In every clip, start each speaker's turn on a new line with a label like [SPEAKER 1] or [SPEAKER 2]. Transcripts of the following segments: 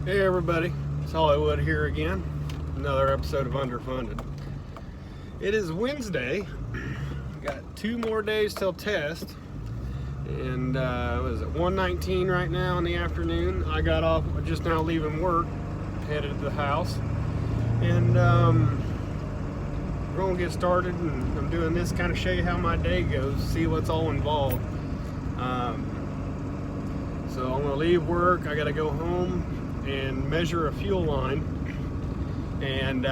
[SPEAKER 1] Hey everybody, it's Hollywood here again. Another episode of Underfunded. It is Wednesday. Got 2 more days till test. And what is it, 1:19 right now in the afternoon. I got off just now leaving work, headed to the house. And we're going to get started, and I'm doing this kind of show you how my day goes, see what's all involved. So I'm going to leave work, I got to go home and measure a fuel line, and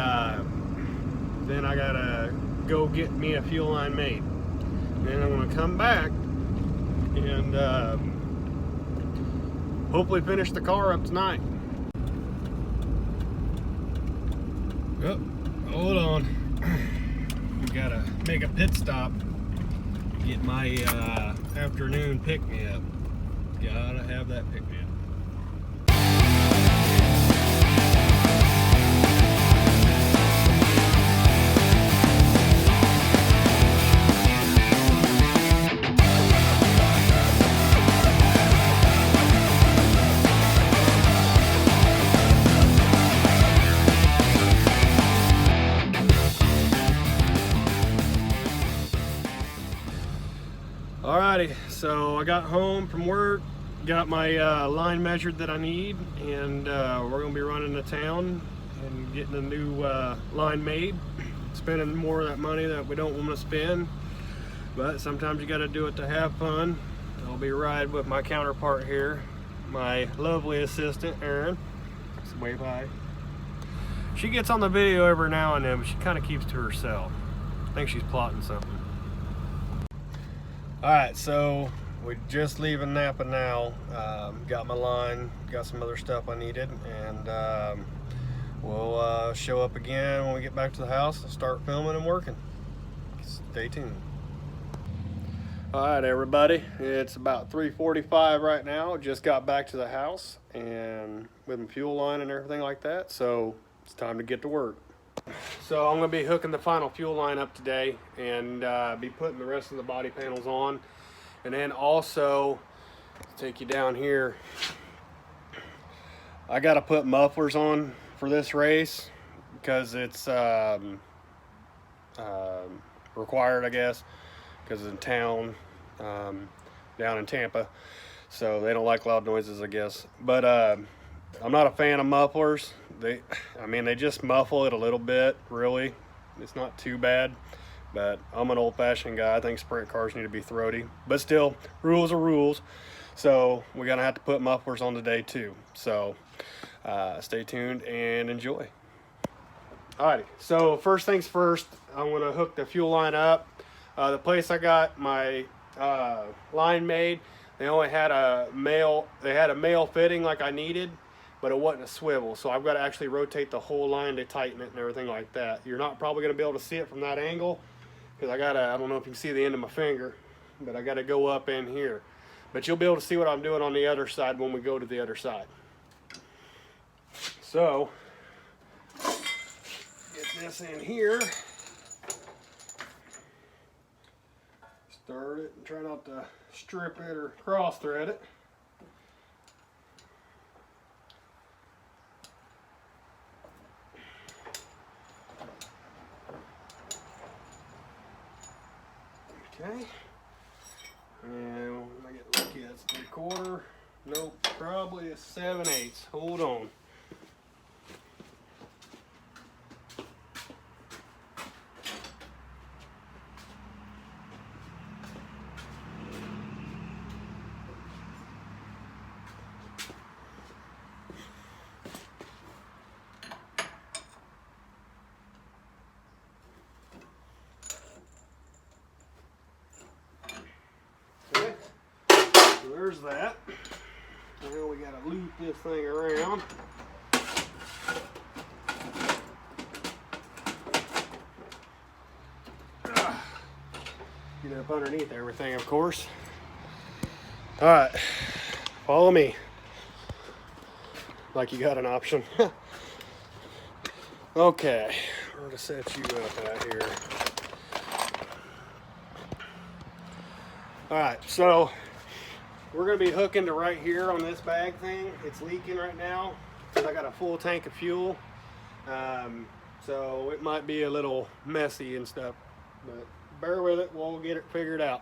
[SPEAKER 1] then I gotta go get me a fuel line made. Then I'm gonna come back and hopefully finish the car up tonight. Oh, hold on. We gotta make a pit stop, get my afternoon pick-me-up. Gotta have that pick-me-up. Alrighty, so I got home from work, got my line measured that I need, and we're going to be running to town and getting a new line made. Spending more of that money that we don't want to spend, but sometimes you got to do it to have fun. I'll be riding with my counterpart here, my lovely assistant, Erin. Just wave hi. She gets on the video every now and then, but she kind of keeps to herself. I think she's plotting something. Alright, so we're just leaving Napa now. Got my line, got some other stuff I needed, and we'll show up again when we get back to the house and start filming and working. Stay tuned. Alright everybody, it's about 3:45 right now. Just got back to the house and with my fuel line and everything like that, so it's time to get to work. So I'm going to be hooking the final fuel line up today and be putting the rest of the body panels on. And then also, take you down here, I got to put mufflers on for this race because it's required, I guess, because in town, down in Tampa, so they don't like loud noises, I guess. But I'm not a fan of mufflers. They just muffle it a little bit, really. It's not too bad, but I'm an old-fashioned guy. I think sprint cars need to be throaty, but still, rules are rules. So we're gonna have to put mufflers on today too. So stay tuned and enjoy. Alrighty, so first things first, I'm gonna hook the fuel line up. The place I got my line made, they only had a male fitting like I needed, but it wasn't a swivel, so I've got to actually rotate the whole line to tighten it and everything like that. You're not probably going to be able to see it from that angle because I don't know if you can see the end of my finger, but I got to go up in here. But you'll be able to see what I'm doing on the other side when we go to the other side. So get this in here, start it, and try not to strip it or cross thread it. Okay, and when I get lucky, that's 3/4. Nope, probably a 7/8. Hold on. There's that. Now we gotta loop this thing around. Get up underneath everything, of course. Alright, follow me. Like you got an option. Okay, we're gonna set you up out here. Alright, so we're going to be hooking to right here on this bag thing. It's leaking right now. I got a full tank of fuel, so it might be a little messy and stuff, but bear with it, we'll get it figured out.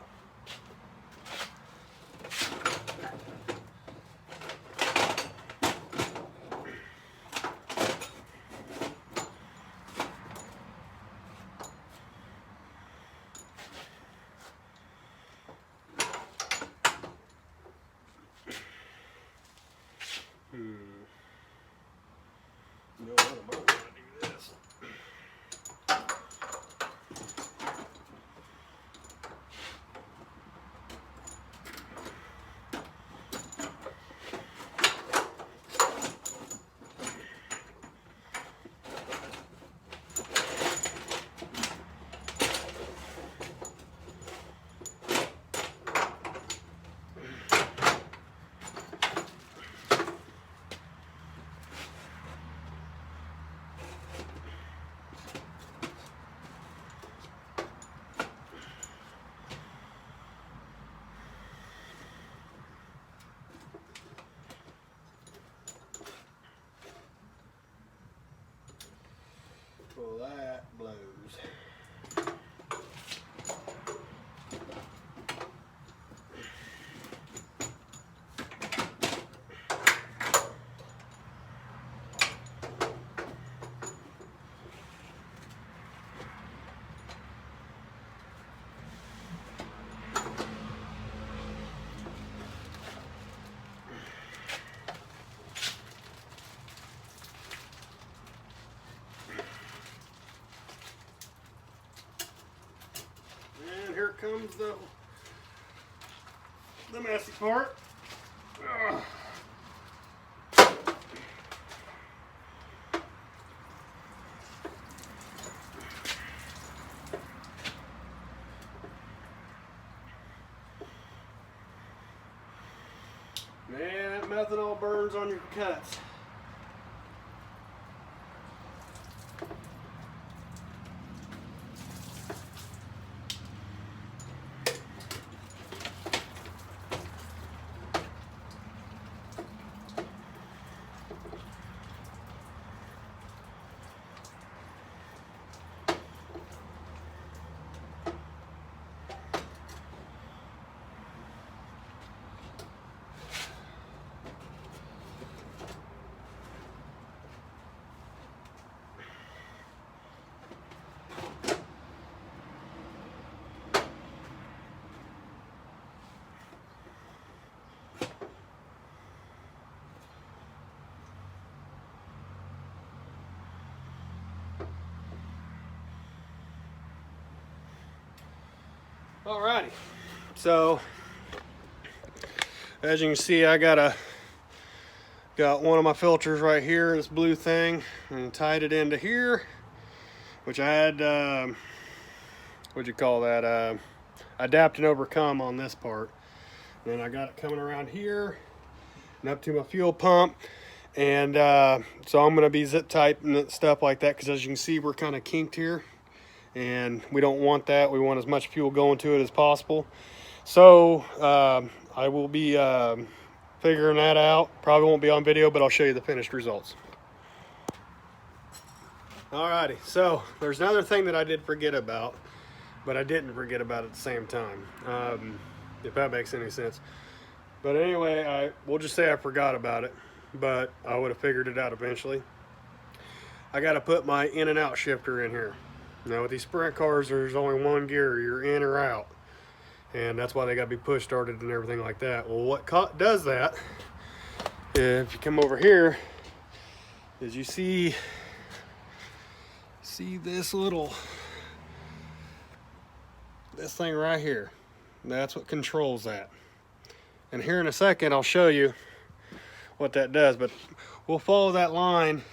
[SPEAKER 1] You know what, I might want to do this. Well, that blows. Here comes the messy part. Ugh. Man, that methanol burns on your cuts. Alrighty, so as you can see, I got one of my filters right here, this blue thing, and tied it into here, which I had what'd you call that, adapt and overcome on this part. Then I got it coming around here and up to my fuel pump, and so I'm gonna be zip typing stuff like that, because as you can see, we're kind of kinked here. And we don't want that. We want as much fuel going to it as possible. So I will be figuring that out. Probably won't be on video, but I'll show you the finished results. Alrighty, so there's another thing that I did forget about, but I didn't forget about at the same time, if that makes any sense. But anyway, we'll just say I forgot about it, but I would have figured it out eventually. I got to put my in and out shifter in here. Now with these sprint cars, there's only one gear, you're in or out, and that's why they got to be push started and everything like that. Well, what does that, if you come over here, is you see this thing right here. That's what controls that. And here in a second, I'll show you what that does, but we'll follow that line.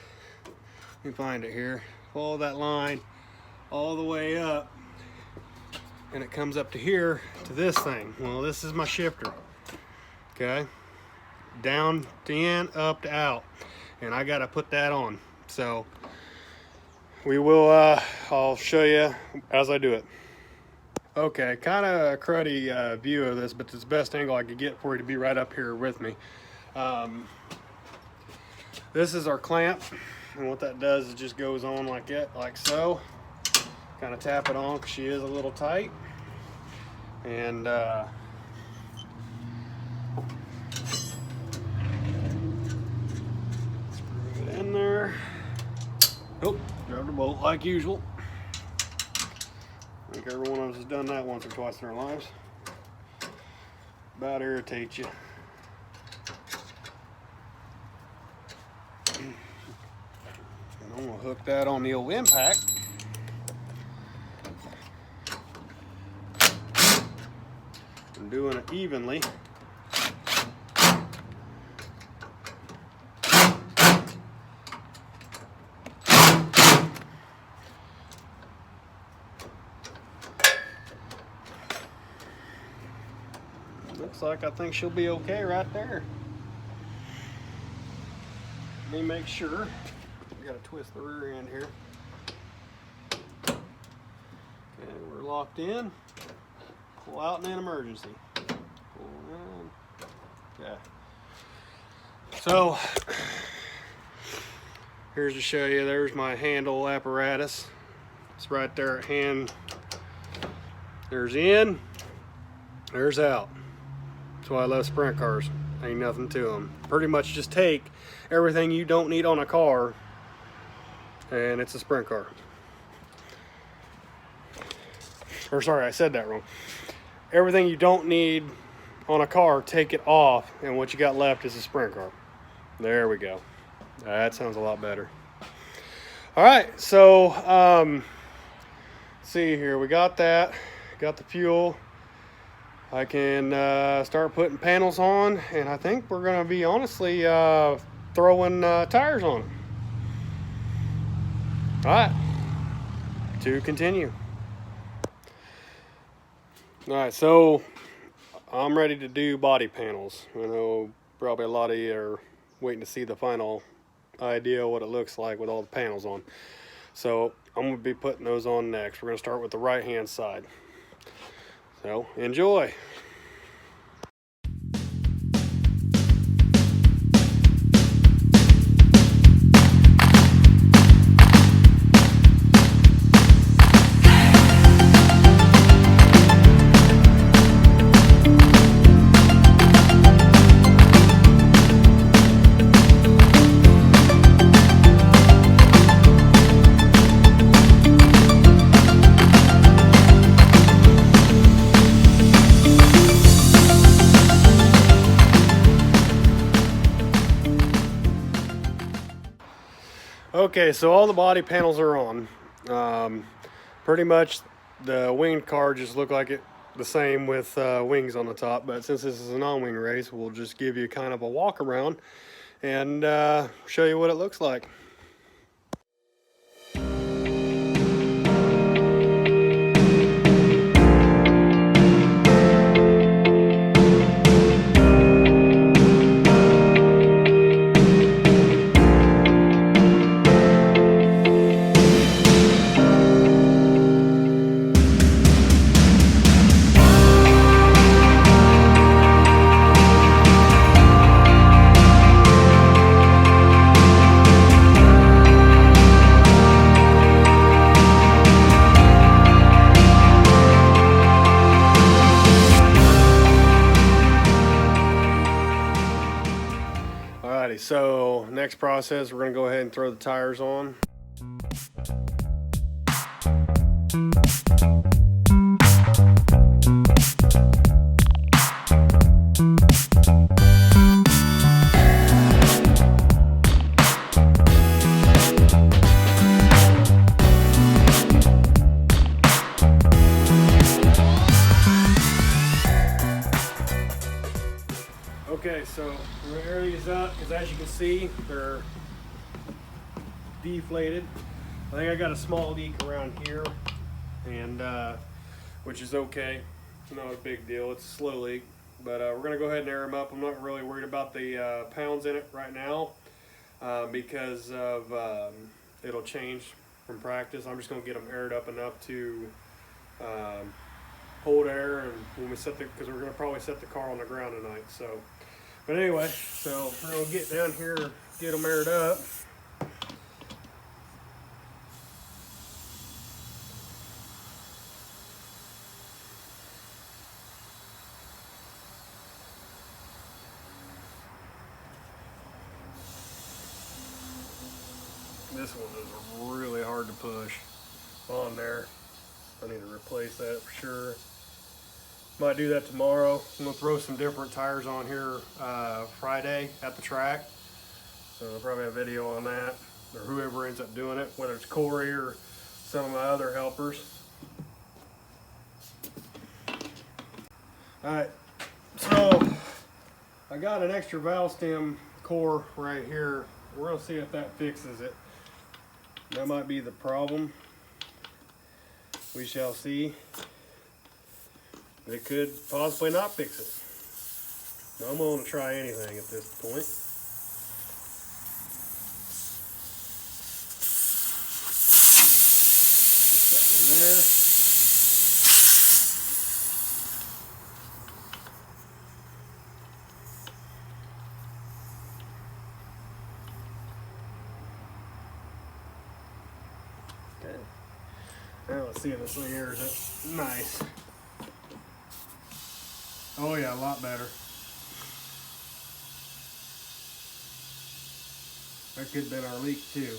[SPEAKER 1] Let me find it here. Follow that line all the way up, and it comes up to here to this thing. Well, this is my shifter, okay, down to in, up to out, and I got to put that on. So we will I'll show you as I do it. Okay, kind of a cruddy view of this, but it's the best angle I could get for you to be right up here with me. This is our clamp, and what that does is just goes on like that, like so. Kind of tap it on because she is a little tight, and screw it in there. Oh, grabbed the bolt like usual. I think every one of us has done that once or twice in our lives. About irritates you. And I'm gonna hook that on the old impact. I'm doing it evenly. Looks like I think she'll be okay right there. Let me make sure. We gotta twist the rear end here. Okay, we're locked in. Pull out in an emergency. Pull in. Okay. So here's to show you. There's my handle apparatus. It's right there at hand. There's in. There's out. That's why I love sprint cars. Ain't nothing to them. Pretty much just take everything you don't need on a car, and it's a sprint car. Or sorry, I said that wrong. Everything you don't need on a car, take it off, and what you got left is a sprint car. There we go. That sounds a lot better. All right, so let's see here. We got that. Got the fuel. I can start putting panels on, and I think we're going to be honestly throwing tires on them. All right, to continue. All right, so I'm ready to do body panels. I know probably a lot of you are waiting to see the final idea of what it looks like with all the panels on. So I'm going to be putting those on next. We're going to start with the right hand side. So enjoy. Okay, so all the body panels are on. Pretty much the winged car just looked like it the same with wings on the top, but since this is a non-wing race, we'll just give you kind of a walk around and show you what it looks like. So next process, we're going to go ahead and throw the tires on. Okay, so we're going to air these up because as you can see, they're deflated. I think I got a small leak around here, and which is okay. It's not a big deal. It's a slow leak, but we're going to go ahead and air them up. I'm not really worried about the pounds in it right now because of it'll change from practice. I'm just going to get them aired up enough to hold air, and when we set because we're going to probably set the car on the ground tonight. So, But anyway, so we're gonna get down here, get them aired up. This one is really hard to push on there. I need to replace that for sure. Might do that tomorrow. I'm gonna throw some different tires on here Friday at the track. So I'll probably have a video on that, or whoever ends up doing it, whether it's Corey or some of my other helpers. All right, so I got an extra valve stem core right here. We're gonna see if that fixes it. That might be the problem. We shall see. It could possibly not fix it. I'm going to try anything at this point. Just that in there. Okay. Now let's see if this thing here is nice. Oh yeah, a lot better. That could have been our leak too.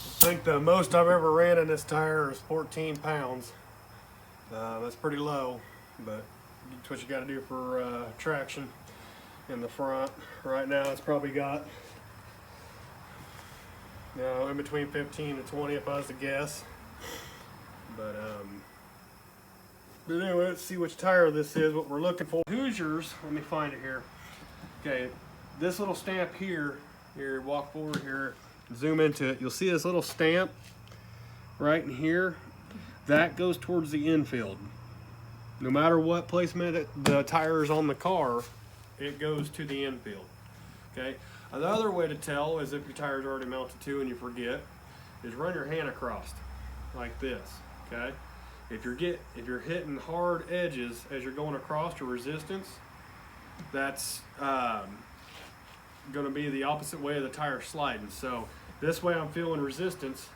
[SPEAKER 1] I think the most I've ever ran in this tire is 14 pounds. That's pretty low, but that's what you got to do for traction in the front. Right now it's probably got, you know, in between 15 to 20 if I was to guess. But anyway, let's see which tire this is, what we're looking for. Hoosiers, let me find it here. Okay, this little stamp here, walk forward here, zoom into it. You'll see this little stamp right in here. That goes towards the infield. No matter what placement the tire is on the car, it goes to the infield. Okay. Another way to tell is if your tire's already mounted to and you forget, is run your hand across like this. Okay. If you're hitting hard edges as you're going across your resistance, that's going to be the opposite way of the tire sliding. So this way I'm feeling resistance.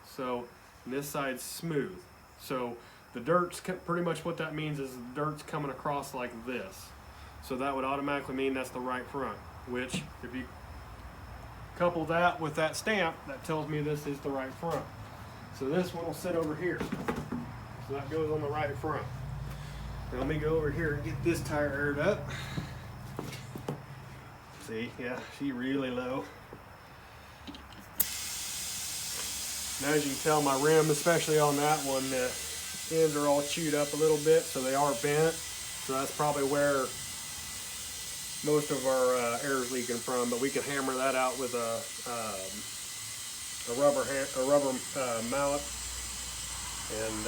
[SPEAKER 1] So this side's smooth. So the dirt's pretty much what that means is the dirt's coming across like this. So that would automatically mean that's the right front, which if you couple that with that stamp, that tells me this is the right front. So this one will sit over here. So that goes on the right front. Now let me go over here and get this tire aired up. See, yeah, she's really low. Now as you can tell, my rim, especially on that one, the ends are all chewed up a little bit, so they are bent. So that's probably where most of our air is leaking from. But we can hammer that out with a rubber mallet and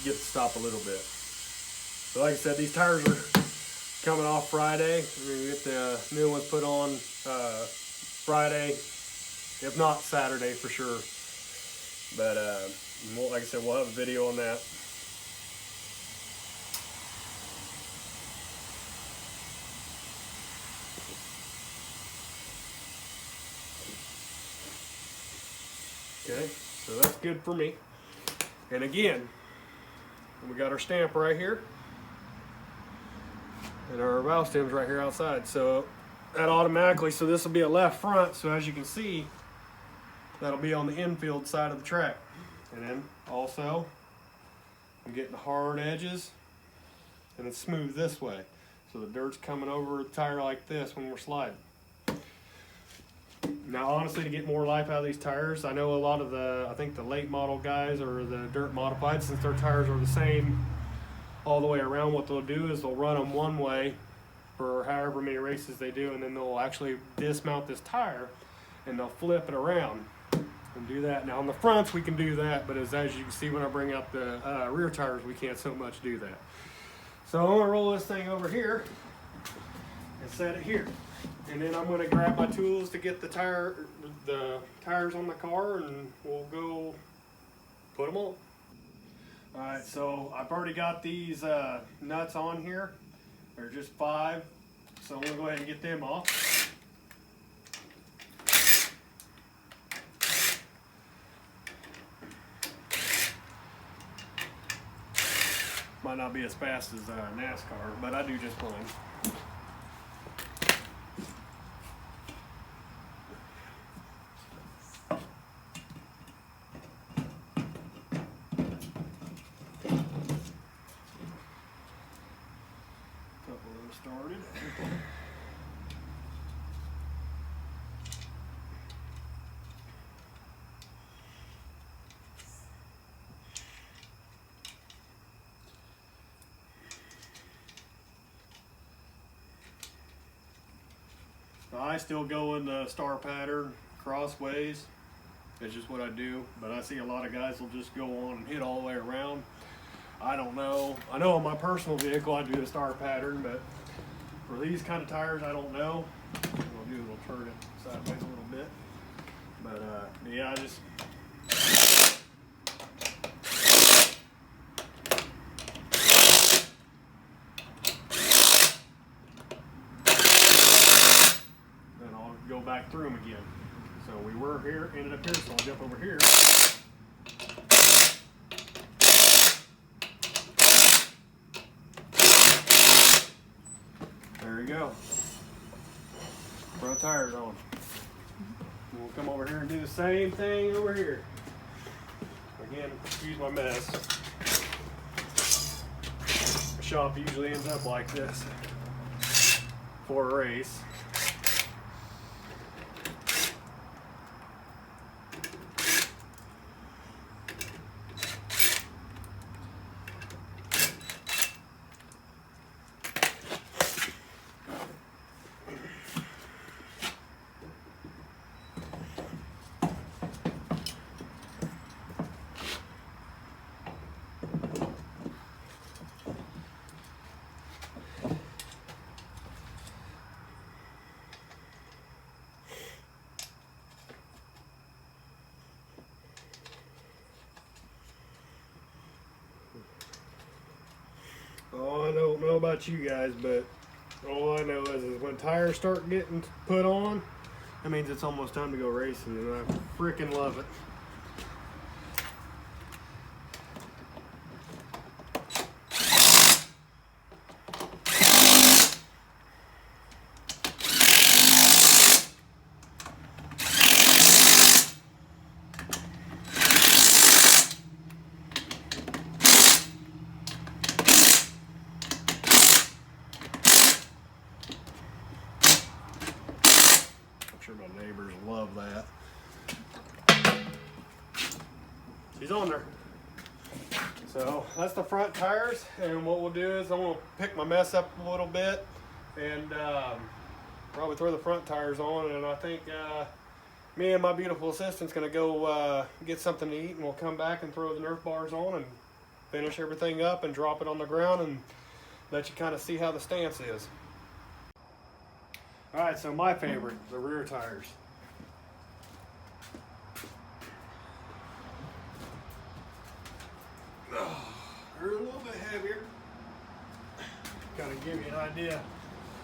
[SPEAKER 1] get to stop a little bit. So like I said, these tires are coming off Friday. We're gonna get the new ones put on Friday, if not Saturday for sure. But like I said, we'll have a video on that. Okay, so that's good for me. And again, we got our stamp right here and our valve stems right here outside. So that automatically, so this will be a left front. So as you can see, that'll be on the infield side of the track. And then also, I'm getting hard edges and it's smooth this way. So the dirt's coming over the tire like this when we're sliding. Now honestly, to get more life out of these tires, I know a lot of I think the late model guys or the dirt modified, since their tires are the same all the way around, what they'll do is they'll run them one way for however many races they do, and then they'll actually dismount this tire and they'll flip it around and do that. Now on the fronts we can do that, but as you can see when I bring out the rear tires, we can't so much do that. So I'm gonna roll this thing over here and set it here. And then I'm gonna grab my tools to get the tires on the car, and we'll go put them on. All right, so I've already got these nuts on here. They're just 5, so I'm gonna go ahead and get them off. Might not be as fast as NASCAR, but I do just fine. Couple of them started. I still go in the star pattern crossways. It's just what I do, but I see a lot of guys will just go on and hit all the way around. I don't know. I know on my personal vehicle I do the star pattern, but for these kind of tires, I don't know. What I'll do is I'll turn it sideways a little bit. But yeah, I just go back through them again. So we were here, ended up here, so I'll jump over here. There you go. Front tires on. We'll come over here and do the same thing over here. Again, excuse my mess. The shop usually ends up like this for a race. Oh, I don't know about you guys, but all I know is when tires start getting put on, that means it's almost time to go racing, and I freaking love it. My neighbors love that. She's on there. So that's the front tires, and what we'll do is I'm going to pick my mess up a little bit and probably throw the front tires on, and I think me and my beautiful assistant's going to go get something to eat, and we'll come back and throw the Nerf bars on and finish everything up and drop it on the ground and let you kind of see how the stance is. Alright, so my favorite, the rear tires. They're a little bit heavier. Kind of give you an idea.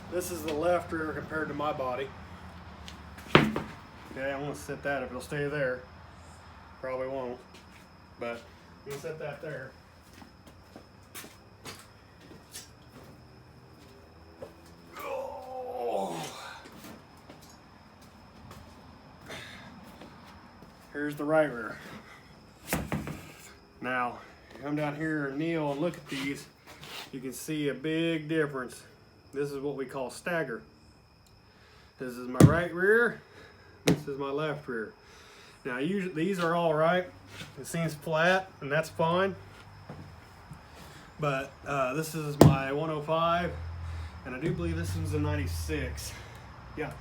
[SPEAKER 1] This is the left rear compared to my body. Okay, I'm going to set that if it'll stay there. Probably won't, but I'm going to set that there. Here's the right rear. Now, come down here and kneel and look at these. You can see a big difference. This is what we call stagger. This is my right rear. This is my left rear. Now, usually these are all right. It seems flat, and that's fine. But this is my 105, and I do believe this one's a 96. Yeah.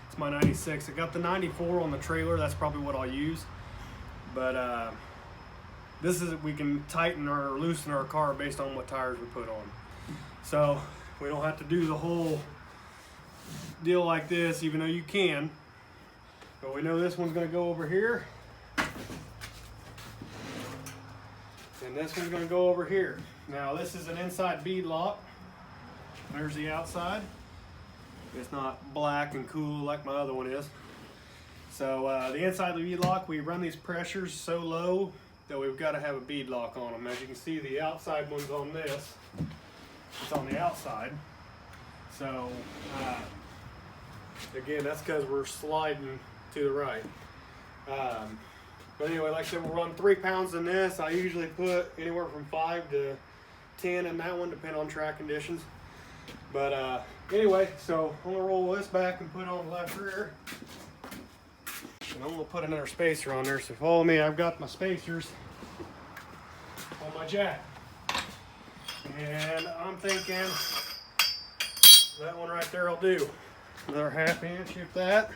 [SPEAKER 1] It's my 96. I got the 94 on the trailer. That's probably what I'll use. But this is, we can tighten or loosen our car based on what tires we put on. So we don't have to do the whole deal like this, even though you can. But we know this one's going to go over here. And this one's going to go over here. Now this is an inside bead lock. There's the outside. It's not black and cool like my other one is. So the inside of the bead lock, we run these pressures so low that we've got to have a bead lock on them. As you can see, the outside one's on this. It's on the outside. So again, that's because we're sliding to the right. But anyway, like I said, we'll run 3 pounds in this. I usually put anywhere from 5 to 10 in that one, depending on track conditions. But anyway, so I'm gonna roll this back and put on the left rear. And I'm gonna put another spacer on there. So follow me, I've got my spacers on my jack. And I'm thinking that one right there will do. Another 1/2 inch if that.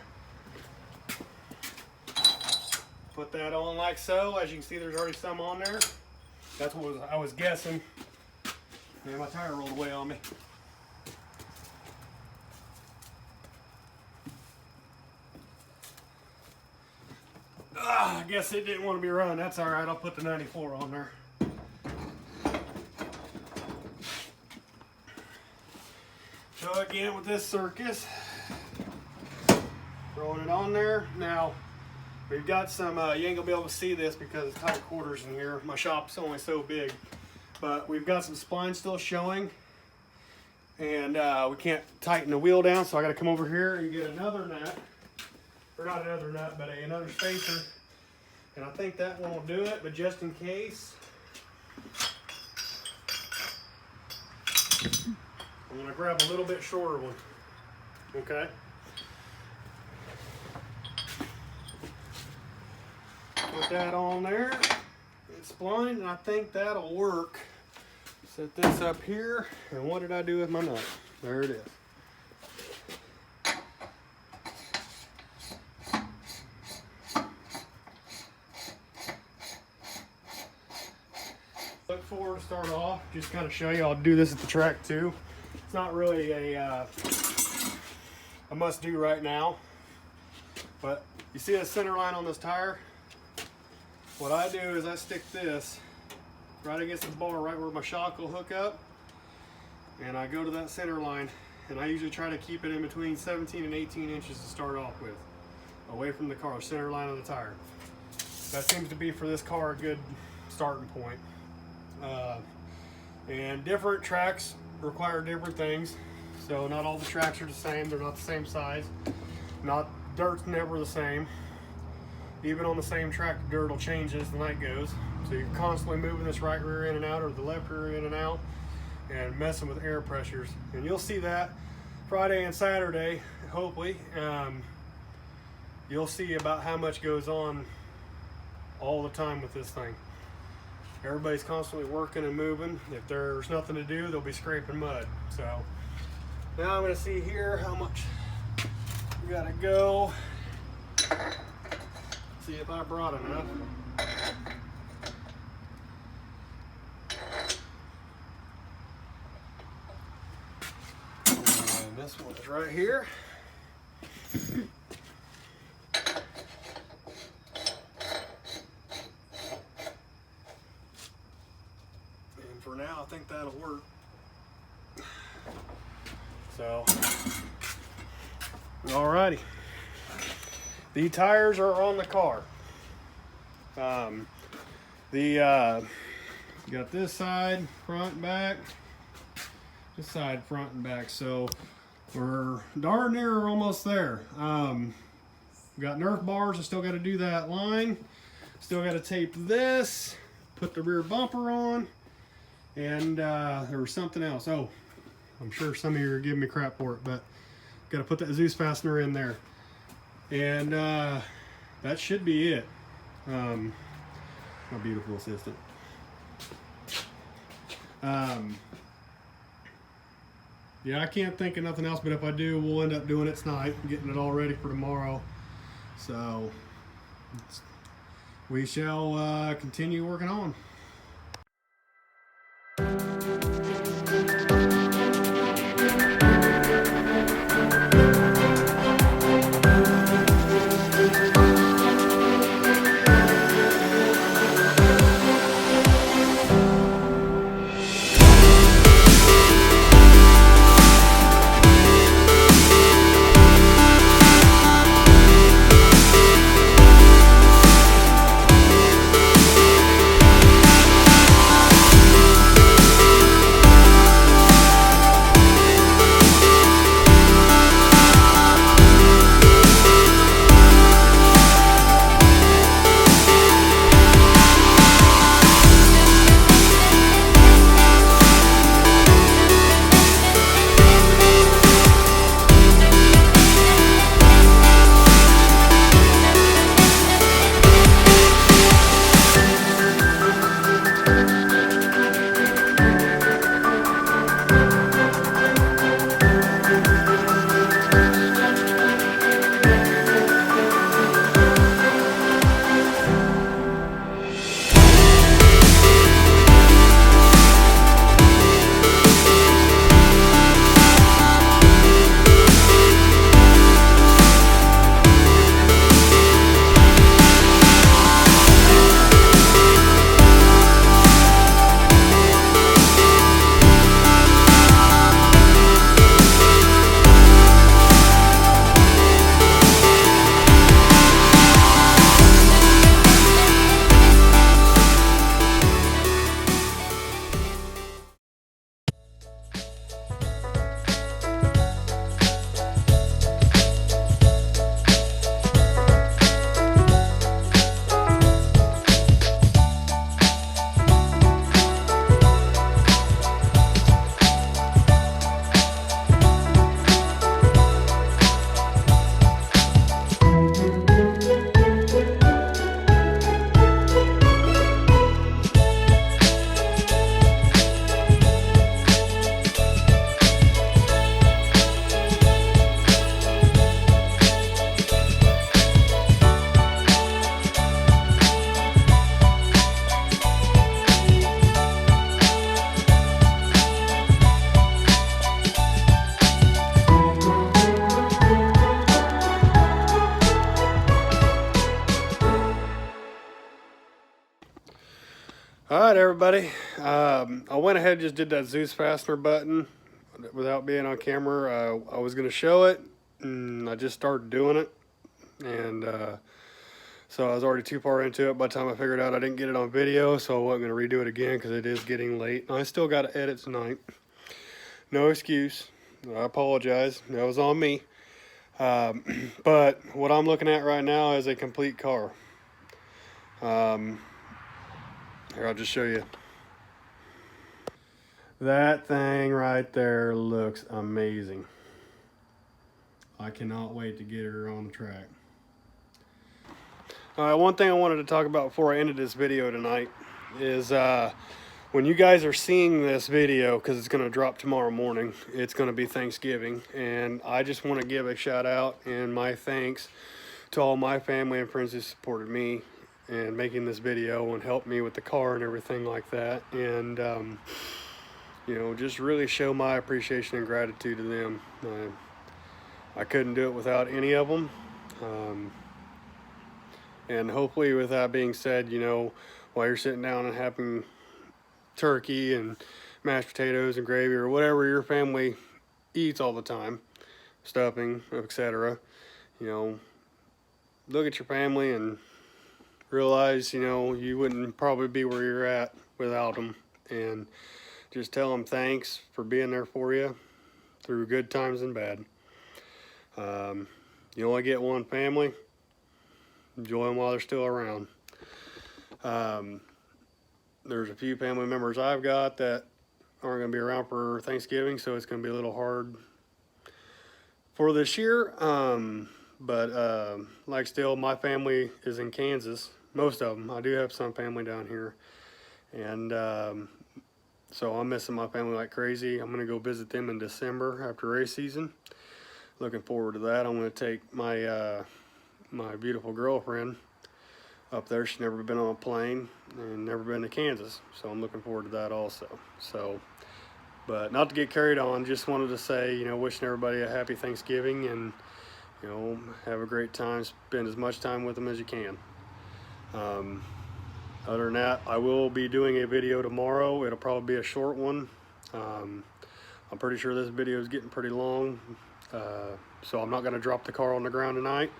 [SPEAKER 1] Put that on like so. As you can see, there's already some on there. That's what I was guessing. Man, my tire rolled away on me. I guess it didn't want to be run. That's all right. I'll put the 94 on there. So again, with this circus, throwing it on there. Now, we've got some, you ain't gonna be able to see this because it's tight quarters in here. My shop's only so big. But we've got some splines still showing. And we can't tighten the wheel down, so I gotta come over here and get another nut. Or not another nut, but another spacer. And I think that one will do it, but just in case, I'm gonna grab a little bit shorter one. Okay. Put that on there. It's spline, and I think that'll work. Set this up here, and what did I do with my nut? There it is. Look forward to start off, just kind of show you. I'll do this at the track too. It's not really a must do right now, but you see the center line on this tire? What I do is I stick this right against the bar, right where my shock will hook up, and I go to that center line, and I usually try to keep it in between 17 and 18 inches to start off with, away from the car, center line of the tire. That seems to be for this car a good starting point. And different tracks require different things, so not all the tracks are the same. They're not the same size. Dirt's never the same. Even on the same track, the dirt will change as the night goes. So you're constantly moving this right rear in and out, or the left rear in and out, and messing with air pressures. And you'll see that Friday and Saturday, hopefully. You'll see about how much goes on all the time with this thing. Everybody's constantly working and moving. If there's nothing to do, they'll be scraping mud. So now I'm gonna see here how much we gotta go. See if I brought enough. And this one is right here. For now, I think that'll work. So, alrighty. The tires are on the car. Got this side, front, back. This side, front, and back. So we're darn near almost there. Got Nerf bars. I still got to do that line. Still got to tape this. Put the rear bumper on. And there was something else. Oh, I'm sure some of you are giving me crap for it, but got to put the Zeus fastener in there. And that should be it. My beautiful assistant. Yeah, I can't think of nothing else, but if I do, we'll end up doing it tonight, getting it all ready for tomorrow. So we shall continue working on. All right, everybody. I went ahead and just did that Zeus fastener button without being on camera. I was going to show it, and I just started doing it. And so I was already too far into it by the time I figured out I didn't get it on video, so I wasn't going to redo it again because it is getting late. I still got to edit tonight. No excuse. I apologize. That was on me. But what I'm looking at right now is a complete car. Here, I'll just show you. That thing right there looks amazing. I cannot wait to get her on the track. One thing I wanted to talk about before I ended this video tonight is when you guys are seeing this video, because it's going to drop tomorrow morning, it's going to be Thanksgiving, and I just want to give a shout out and my thanks to all my family and friends who supported me and making this video and helped me with the car and everything like that, and you know, just really show my appreciation and gratitude to them. I couldn't do it without any of them. And hopefully, with that being said, you know, while you're sitting down and having turkey and mashed potatoes and gravy or whatever your family eats all the time, stuffing, etc., you know, look at your family and realize, you know, you wouldn't probably be where you're at without them. And just tell them thanks for being there for you through good times and bad. You only get one family. Enjoy them while they're still around. There's a few family members I've got that aren't going to be around for Thanksgiving, so it's going to be a little hard for this year. But like still, my family is in Kansas. Most of them. I do have some family down here. And so I'm missing my family like crazy. I'm going to go visit them in December after race season. Looking forward to that. I'm going to take my my beautiful girlfriend up there. She's never been on a plane and never been to Kansas, so I'm looking forward to that also. So, but not to get carried on, just wanted to say, you know, wishing everybody a happy Thanksgiving, and you know, have a great time. Spend as much time with them as you can. Other than that, I will be doing a video tomorrow. It'll probably be a short one. I'm pretty sure this video is getting pretty long, so I'm not going to drop the car on the ground tonight.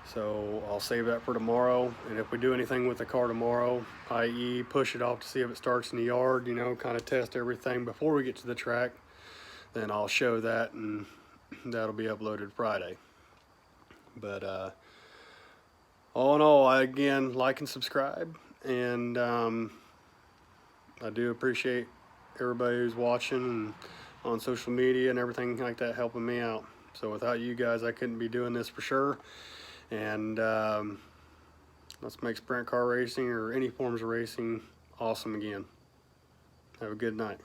[SPEAKER 1] So I'll save that for tomorrow. And if we do anything with the car tomorrow, i.e. push it off to see if it starts in the yard, you know, kind of test everything before we get to the track, then I'll show that, and that'll be uploaded Friday. But all in all, again, like and subscribe. And I do appreciate everybody who's watching and on social media and everything like that helping me out. So without you guys, I couldn't be doing this for sure. And let's make sprint car racing or any forms of racing awesome again. Have a good night.